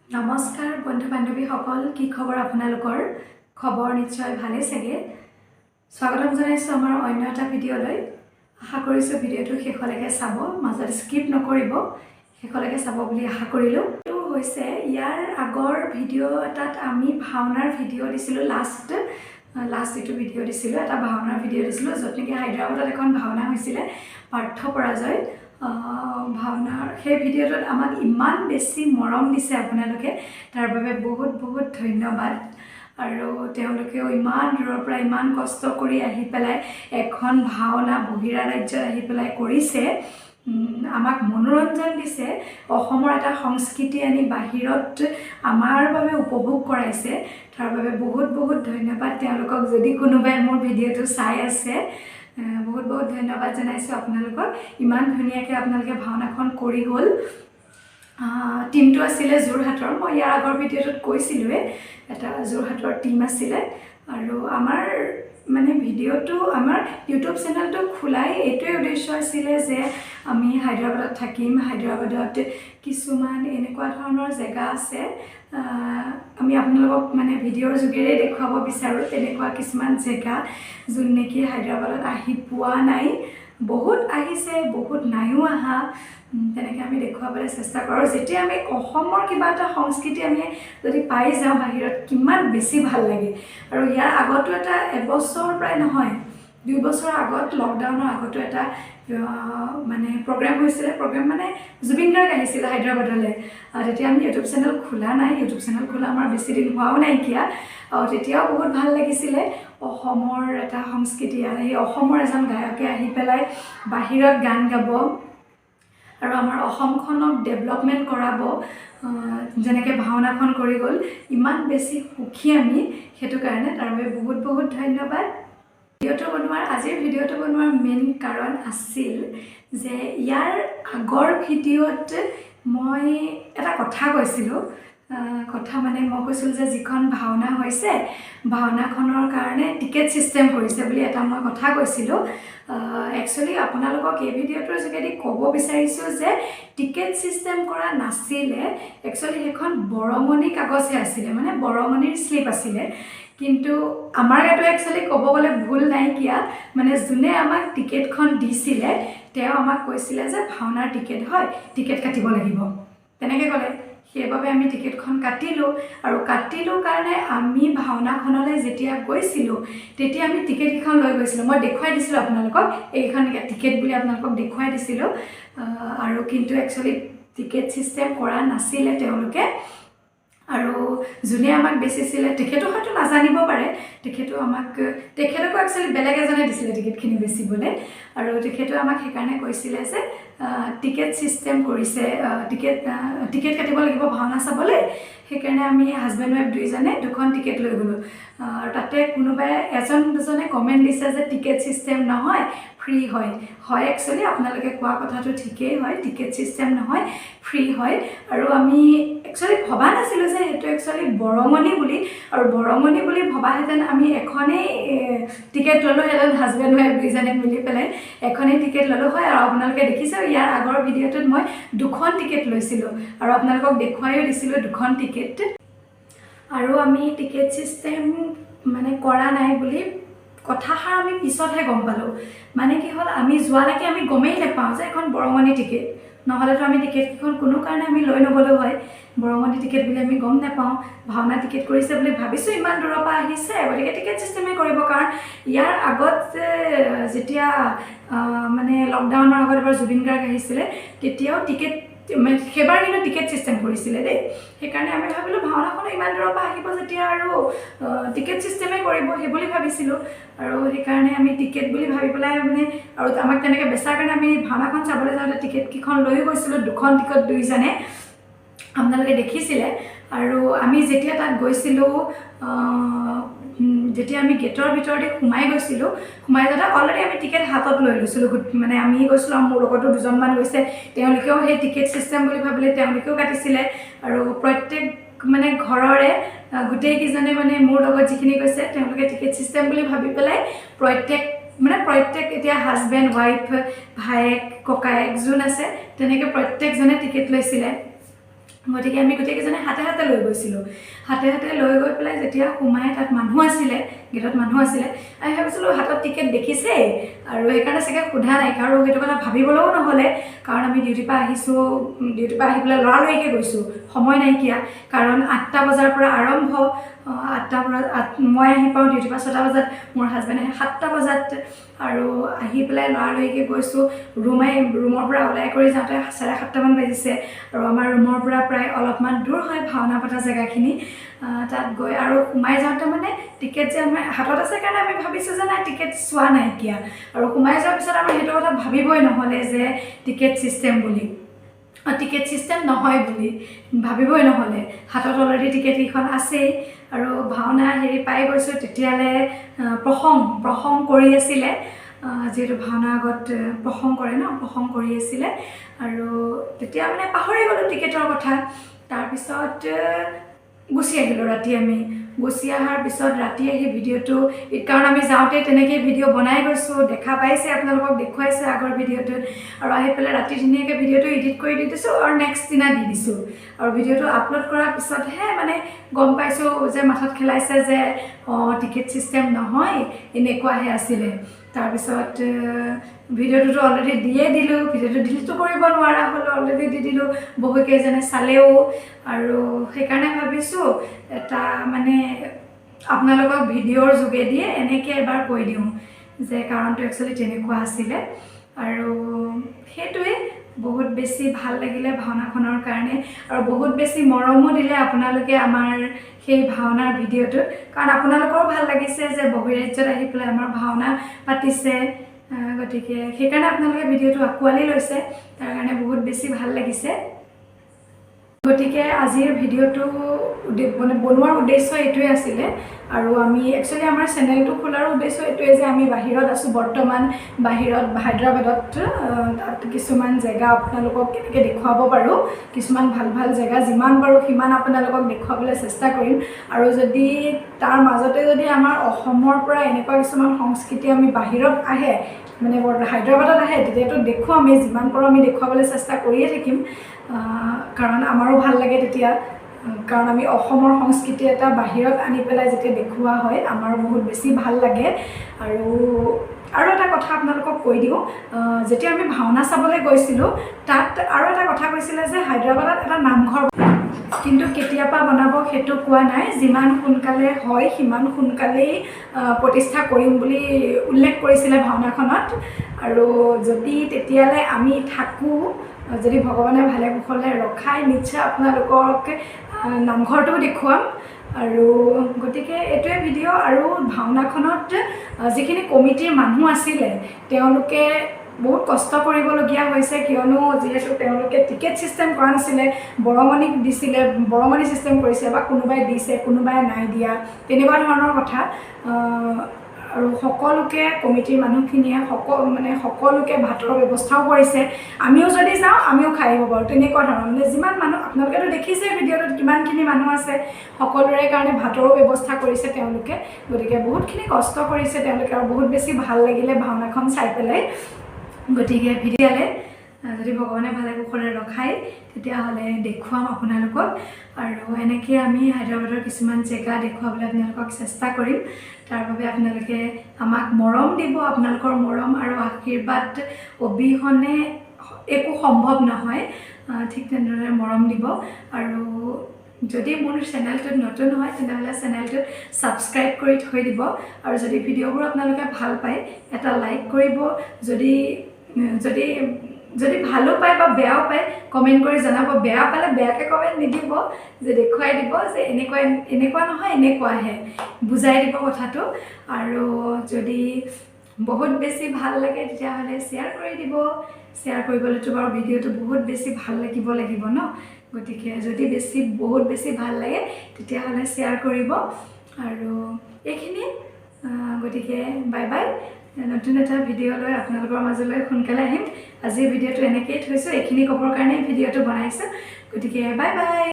নমস্কাৰ বন্ধু বান্ধৱীসকল, কি খবৰ আপোনালোকৰ? খবৰ নিশ্চয় ভালে চাগে। স্বাগতম জনাইছোঁ আমাৰ অন্য এটা ভিডিঅ'লৈ। আশা কৰিছোঁ ভিডিঅ'টো শেষলৈকে চাব, মাজত স্কিপ নকৰিব, শেষলৈকে চাব বুলি আশা কৰিলোঁ। এইটো হৈছে ইয়াৰ আগৰ ভিডিঅ' এটাত আমি ভাওনাৰ ভিডিঅ' দিছিলোঁ। লাষ্ট যিটো ভিডিঅ' দিছিলোঁ, এটা ভাওনাৰ ভিডিঅ' দিছিলোঁ, য'ত নেকি হায়দৰাবাদত এখন ভাওনা হৈছিলে, পাৰ্থ পৰাজয়। ভাওনাৰ সেই ভিডিঅ'টোত আমাক ইমান বেছি মৰম দিছে আপোনালোকে, তাৰ বাবে বহুত বহুত ধন্যবাদ। আৰু তেওঁলোকেও ইমান দূৰৰ পৰা ইমান কষ্ট কৰি আহি পেলাই এখন ভাওনা বহিৰা ৰাজ্যত আহি পেলাই কৰিছে, আমাক মনোৰঞ্জন দিছে, অসমৰ এটা সংস্কৃতি আনি বাহিৰত আমাৰ বাবে উপভোগ কৰাইছে। তাৰ বাবে বহুত বহুত ধন্যবাদ তেওঁলোকক। যদি কোনোবাই মোৰ ভিডিঅ'টো চাই আছে, বহুত বহুত ধন্যবাদ জনাইছোঁ আপোনালোকক। ইমান ধুনীয়াকৈ আপোনালোকে ভাওনাখন কৰি গ'ল। টিমটো আছিলে যোৰহাটৰ, মই ইয়াৰ আগৰ ভিডিঅ'টোত কৈছিলোঁৱে, এটা যোৰহাটৰ টিম আছিলে। আৰু আমাৰ মানে ভিডিঅ'টো, আমাৰ ইউটিউব চেনেলটো খোলাই এইটোৱে উদ্দেশ্য আছিলে যে আমি হায়দৰাবাদত থাকিম, হায়দৰাবাদত কিছুমান এনেকুৱা ধৰণৰ জেগা আছে, আমি আপোনালোকক মানে ভিডিঅ'ৰ যোগেৰে দেখুৱাব বিচাৰোঁ। তেনেকুৱা কিছুমান জেগা যোন নেকি হায়দৰাবাদত আহি পোৱা নাই, বহুত আহিছে, বহুত নাইও অহা, তেনেকৈ আমি দেখুৱাবলৈ চেষ্টা কৰোঁ। যেতিয়া আমি অসমৰ কিবা এটা সংস্কৃতি আমি যদি পাই যাওঁ বাহিৰত, কিমান বেছি ভাল লাগে। আৰু ইয়াৰ আগতো এটা এবছৰ প্ৰায় নহয়, 2 বছৰ আগত, লকডাউনৰ আগতো এটা মানে প্ৰগ্ৰেম হৈছিলে। প্ৰগ্ৰেম মানে জুবিন গাৰ্গ আহিছিলে হায়দৰাবাদলৈ। তেতিয়া আমি ইউটিউব চেনেল খোলা নাই, ইউটিউব চেনেল খোলা আমাৰ বেছি দিন হোৱাও নাইকিয়া। আৰু তেতিয়াও বহুত ভাল লাগিছিলে, অসমৰ এটা সংস্কৃতি, সেই অসমৰ এজন গায়কে আহি পেলাই বাহিৰত গান গাব আৰু আমাৰ অসমখনক ডেভেলপমেণ্ট কৰাব, যেনেকৈ ভাওনাখন কৰি গ'ল। ইমান বেছি সুখী আমি সেইটো কাৰণে, তাৰ বাবে বহুত বহুত ধন্যবাদ। আজিৰ ভিডিঅ'টো বনোৱাৰ মেইন কাৰণ আছিল যে ইয়াৰ আগৰ ভিডিঅ'ত মই এটা কথা কৈছিলোঁ। কথা মানে মই কৈছিলোঁ যে যিখন ভাওনা হৈছে, ভাওনাখনৰ কাৰণে টিকেট ছিষ্টেম কৰিছে বুলি এটা মই কথা কৈছিলোঁ। একচুৱেলি আপোনালোকক এই ভিডিঅ'টোৰ যোগেদি ক'ব বিচাৰিছোঁ যে টিকেট ছিষ্টেম কৰা নাছিলে। একচুৱেলি সেইখন বৰঙণি কাগজহে আছিলে, মানে বৰঙণিৰ শ্লিপ আছিলে। কিন্তু আমাৰ ইয়াতো একচুৱেলি ক'ব গ'লে ভুল নাইকিয়া, মানে যোনে আমাক টিকেটখন দিছিলে তেওঁ আমাক কৈছিলে যে ভাওনাৰ টিকেট হয়, টিকেট কাটিব লাগিব, তেনেকৈ ক'লে। সেইবাবে আমি টিকেটখন কাটিলোঁ। আৰু কাটিলোঁ কাৰণে আমি ভাওনাখনলৈ যেতিয়া গৈছিলোঁ, তেতিয়া আমি টিকেটকেইখন লৈ গৈছিলোঁ। মই দেখুৱাই দিছিলোঁ আপোনালোকক, এইখন টিকেট বুলি আপোনালোকক দেখুৱাই দিছিলোঁ। আৰু কিন্তু একচুৱেলি টিকেট ছিষ্টেম কৰা নাছিলে তেওঁলোকে। আৰু যোনে আমাক বেচিছিলে তেখেতো হয়তো নাজানিব পাৰে, তেখেতকো একচুৱেলি বেলেগ এজনে দিছিলে টিকেটখিনি বেচিবলৈ। আৰু তেখেতে আমাক সেইকাৰণে কৈছিলে যে টিকেট ছিষ্টেম কৰিছে, টিকেট কাটিব লাগিব ভাওনা চাবলৈ। সেইকাৰণে আমি হাজবেণ্ড ৱাইফ দুইজনে 2খন টিকেট লৈ গ'লোঁ। আৰু তাতে কোনোবাই এজন দুজনে কমেণ্ট দিছে যে টিকেট ছিষ্টেম নহয়, ফ্ৰী হয়। হয়, একচুৱেলি আপোনালোকে কোৱা কথাটো ঠিকেই হয়, টিকেট ছিষ্টেম নহয়, ফ্ৰী হয়। আৰু আমি একচুৱেলি ভবা নাছিলোঁ যে সেইটো একচুৱেলি বৰঙণি বুলি। আৰু বৰঙণি বুলি ভবাহেঁতেন আমি এখনেই টিকেট ল'লোহেঁতেন, হাজবেণ্ড ৱাইফ দুইজনে মিলি পেলাই এখনেই টিকেট ল'লোঁ হয়। আৰু আপোনালোকে দেখিছে ইয়াৰ আগৰ ভিডিঅ'টোত মই 2খন টিকেট লৈছিলোঁ আৰু আপোনালোকক দেখুৱাইও দিছিলোঁ 2খন টিকেট। আৰু আমি টিকেট ছিষ্টেম মানে কৰা নাই বুলি কথাষাৰ আমি পিছতহে গম পালোঁ। মানে কি হ'ল, আমি যোৱালৈকে আমি গমেই নাপাওঁ যে এখন বৰঙণি টিকেট, নহ'লেতো আমি টিকেটকেইখন কোনো কাৰণে আমি লৈ নগ'লোঁ হয়। বৰঙণি টিকেট বুলি আমি গম নাপাওঁ, ভাওনা টিকেট কৰিছে বুলি ভাবিছোঁ, ইমান দূৰৰ পৰা আহিছে গতিকে টিকেট ছিষ্টেমেই কৰিব। কাৰণ ইয়াৰ আগত যেতিয়া মানে লকডাউনৰ আগত এবাৰ জুবিন গাৰ্গ আহিছিলে, তেতিয়াও টিকেট, সেইবাৰ কিন্তু টিকেট ছিষ্টেম কৰিছিলে দেই। সেইকাৰণে আমি ভাবিলোঁ ভাওনাখনো ইমান দূৰৰ পৰা আহিব যেতিয়া আৰু টিকেট ছিষ্টেমেই কৰিব, সেই বুলি ভাবিছিলোঁ। আৰু সেইকাৰণে আমি টিকেট বুলি ভাবি পেলাই মানে, আৰু আমাক তেনেকৈ বেচাৰ কাৰণে আমি ভাওনাখন চাবলৈ যাওঁতে টিকেটকেইখন লৈও গৈছিলোঁ, 2খন টিকেট দুইজনে, আপোনালোকে দেখিছিলে। আৰু আমি যেতিয়া তাত গৈছিলোঁ, যেতিয়া আমি গেটৰ ভিতৰতে সোমাই গৈছিলোঁ, সোমাই যাওঁতে অলৰেডি আমি টিকেট হাতত লৈ লৈছিলোঁ। মানে আমি গৈছিলোঁ, মোৰ লগতো দুজনমান গৈছে, তেওঁলোকেও সেই টিকেট ছিষ্টেম বুলি ভাবিলে তেওঁলোকেও কাটিছিলে। আৰু প্ৰত্যেক মানে ঘৰৰে গোটেইকেইজনে, মানে মোৰ লগত যিখিনি গৈছে তেওঁলোকে টিকেট ছিষ্টেম বুলি ভাবি পেলাই প্ৰত্যেক এতিয়া হাজবেণ্ড ৱাইফ, ভায়েক ককায়েক যোন আছে তেনেকৈ প্ৰত্যেকজনে টিকেট লৈছিলে। গতিকে আমি গোটেইকেইজনে হাতে হাতে লৈ গৈছিলোঁ হাতে হাতে লৈ গৈ পেলাই যেতিয়া সোমাই তাত মানুহ আছিলে গেটত মানুহ আছিলে আমি ভাবিছিলোঁ হাতত টিকেট দেখিছে আৰু সেইকাৰণে চাগে সোধা নাই আৰু সেইটো কথা ভাবিবলৈও নহ'লে কাৰণ আমি ডিউটিৰ পৰা আহিছোঁ ডিউটিৰ পৰা আহি পেলাই লৰালৰিকৈ গৈছোঁ সময় নাইকিয়া কাৰণ 8টা বজাৰ পৰা আৰম্ভ 8টা বজাত মই আহি পাওঁ ডিউটিৰ পৰা 6টা বজাত মোৰ হাজবেণ্ড আহে 7টা বজাত আৰু আহি পেলাই লৰালৰিকৈ গৈছোঁ ৰুমৰ পৰা ওলাই কৰি যাওঁতে 7:30মান বাজিছে আৰু আমাৰ ৰুমৰ পৰা প্ৰায় অলপমান দূৰ হয় ভাওনা পতা জেগাখিনি তাত গৈ আৰু সোমাই যাওঁতে মানে টিকেট যে আমাৰ হাতত আছে কাৰণে আমি ভাবিছোঁ যে নাই টিকেট চোৱা নাইকিয়া আৰু সোমাই যোৱাৰ পিছত আমাৰ সেইটো কথা ভাবিবই নহ'লে যে টিকেট ছিষ্টেম বুলি টিকেট ছিষ্টেম নহয় বুলি ভাবিবই নহ'লে হাতত অলৰেডি টিকেটকেইখন আছেই আৰু ভাওনা পাই গৈছোঁ তেতিয়ালৈ প্ৰসং কৰি আছিলে যিহেতু ভাওনা আগত প্ৰসং কৰে ন প্ৰসং কৰি আছিলে আৰু তেতিয়া মানে পাহৰি গ'লোঁ টিকেটৰ কথা তাৰপিছত গুচি আহিলোঁ ৰাতি আমি গুচি অহাৰ পিছত ৰাতি আহি ভিডিঅ'টো কাৰণ আমি যাওঁতে তেনেকৈ ভিডিঅ' বনাই গৈছোঁ দেখা পাইছে আপোনালোকক দেখুৱাইছে আগৰ ভিডিঅ'টোত আৰু আহি পেলাই ৰাতি ধুনীয়াকৈ ভিডিঅ'টো এডিট কৰি দি দিছোঁ আৰু নেক্সট দিনা দি দিছোঁ আৰু ভিডিঅ'টো আপলোড কৰাৰ পিছতহে মানে গম পাইছোঁ যে মাথাত খেলাইছে যে টিকেট ছিষ্টেম নহয় এনেকুৱাহে আছিলে তাৰপিছত ভিডিঅ'টোতো অলৰেডি দিয়ে দিলোঁ ভিডিঅ'টো ডিলিটো কৰিব নোৱাৰা হ'লোঁ অলৰেডি দি দিলোঁ বহুকেইজনে চালেও আৰু সেইকাৰণে ভাবিছোঁ এটা মানে আপোনালোকক ভিডিঅ'ৰ যোগেদিয়ে এনেকৈ এবাৰ কৈ দিওঁ যে কাৰণটো একচুৱেলি তেনেকুৱা আছিলে আৰু সেইটোৱে বহুত বেছি ভাল লাগিলে ভাওনাখনৰ কাৰণে আৰু বহুত বেছি মৰমো দিলে আপোনালোকে আমাৰ সেই ভাওনাৰ ভিডিঅ'টোত কাৰণ আপোনালোকৰো ভাল লাগিছে যে বহিৰাজ্যত আহি পেলাই আমাৰ ভাওনা পাতিছে গতিকে সেইকাৰণে আপোনালোকে ভিডিঅ'টো আঁকোৱালি লৈছে তাৰ কাৰণে বহুত বেছি ভাল লাগিছে গতিকে আজিৰ ভিডিঅ'টো মানে বনোৱাৰ উদ্দেশ্য এইটোৱে আছিলে আৰু আমি একচুৱেলি আমাৰ চেনেলটো খোলাৰ উদ্দেশ্য এইটোৱে যে আমি বাহিৰত আছোঁ বৰ্তমান বাহিৰত হায়দৰাবাদত তাত কিছুমান জেগা আপোনালোকক কেনেকৈ দেখুৱাব পাৰোঁ কিছুমান ভাল ভাল জেগা যিমান পাৰোঁ সিমান আপোনালোকক দেখুৱাবলৈ চেষ্টা কৰিম আৰু যদি তাৰ মাজতে যদি আমাৰ অসমৰ পৰা এনেকুৱা কিছুমান সংস্কৃতি আমি বাহিৰত আহে মানে হায়দৰাবাদত আহে তেতিয়াতো দেখুৱামেই যিমান পাৰোঁ আমি দেখুৱাবলৈ চেষ্টা কৰিয়ে থাকিম কাৰণ আমাৰো ভাল লাগে তেতিয়া কাৰণ আমি অসমৰ সংস্কৃতি এটা বাহিৰত আনি পেলাই যেতিয়া দেখুওৱা হয় আমাৰো বহুত বেছি ভাল লাগে আৰু এটা কথা আপোনালোকক কৈ দিওঁ যেতিয়া আমি ভাওনা চাবলৈ গৈছিলোঁ তাত আৰু এটা কথা কৈছিলে যে হায়দৰাবাদত এটা নামঘৰ কিন্তু কেতিয়াবা বনাব সেইটো কোৱা নাই যিমান সোনকালে হয় সিমান সোনকালেই প্ৰতিষ্ঠা কৰিম বুলি উল্লেখ কৰিছিলে ভাওনাখনত আৰু যদি তেতিয়ালৈ আমি থাকোঁ যদি ভগৱানে ভালে কুশলে ৰখাই নিশ্চয় আপোনালোকক নামঘৰটো দেখুৱাম আৰু গতিকে এইটোৱে ভিডিঅ' আৰু ভাওনাখনত যিখিনি কমিটিৰ মানুহ আছিলে তেওঁলোকে বহুত কষ্ট কৰিবলগীয়া হৈছে কিয়নো যিহেতু তেওঁলোকে টিকেট ছিষ্টেম কৰা নাছিলে বৰঙণিক দিছিলে বৰঙণি ছিষ্টেম কৰিছে বা কোনোবাই দিছে কোনোবাই নাই দিয়া তেনেকুৱা ধৰণৰ কথা আৰু সকলোকে কমিটিৰ মানুহখিনিয়ে সকলোকে ভাতৰ ব্যৱস্থাও কৰিছে আমিও যদি যাওঁ আমিও খাই আহিব পাৰোঁ তেনেকুৱা ধৰণৰ মানে যিমান মানুহ আপোনালোকেতো দেখিছে ভিডিঅ'টোত কিমানখিনি মানুহ আছে সকলোৰে কাৰণে ভাতৰো ব্যৱস্থা কৰিছে তেওঁলোকে গতিকে বহুতখিনি কষ্ট কৰিছে তেওঁলোকে আৰু বহুত বেছি ভাল লাগিলে ভাওনাখন চাই পেলাই গতিকে ভিডিঅ'লে যদি ভগৱানে ভালে কুশলে ৰখায় তেতিয়াহ'লে দেখুৱাম আপোনালোকক আৰু এনেকৈ আমি হায়দৰাবাদৰ কিছুমান জেগা দেখুৱাবলৈ আপোনালোকক চেষ্টা কৰিম তাৰ বাবে আপোনালোকে আমাক মৰম দিব আপোনালোকৰ মৰম আৰু আশীৰ্বাদ অবিহনে একো সম্ভৱ নহয় ঠিক তেনেদৰে মৰম দিব আৰু যদি মোৰ চেনেলটোত নতুন হয় তেতিয়াহ'লে চেনেলটোত ছাবস্ক্ৰাইব কৰি থৈ দিব আৰু যদি ভিডিঅ'বোৰ আপোনালোকে ভাল পায় এটা লাইক কৰিব যদি ভালো পায় বা বেয়াও পায় কমেণ্ট কৰি জনাব বেয়া পালে বেয়াকৈ কমেণ্ট নিদিব যে দেখুৱাই দিব যে এনেকুৱা নহয় এনেকুৱাহে বুজাই দিব কথাটো আৰু যদি বহুত বেছি ভাল লাগে তেতিয়াহ'লে শ্বেয়াৰ কৰি দিব শ্বেয়াৰ কৰিবলৈতো বাৰু ভিডিঅ'টো বহুত বেছি ভাল লাগিব ন গতিকে যদি বহুত বেছি ভাল লাগে তেতিয়াহ'লে শ্বেয়াৰ কৰিব আৰু এইখিনি গতিকে বাই বাই নতুন এটা ভিডিঅ' লৈ আপোনালোকৰ মাজলৈ সোনকালে আহিম আজিৰ ভিডিঅ'টো এনেকৈয়ে থৈছোঁ এইখিনি ক'বৰ কাৰণে ভিডিঅ'টো বনাইছোঁ গতিকে বাই বাই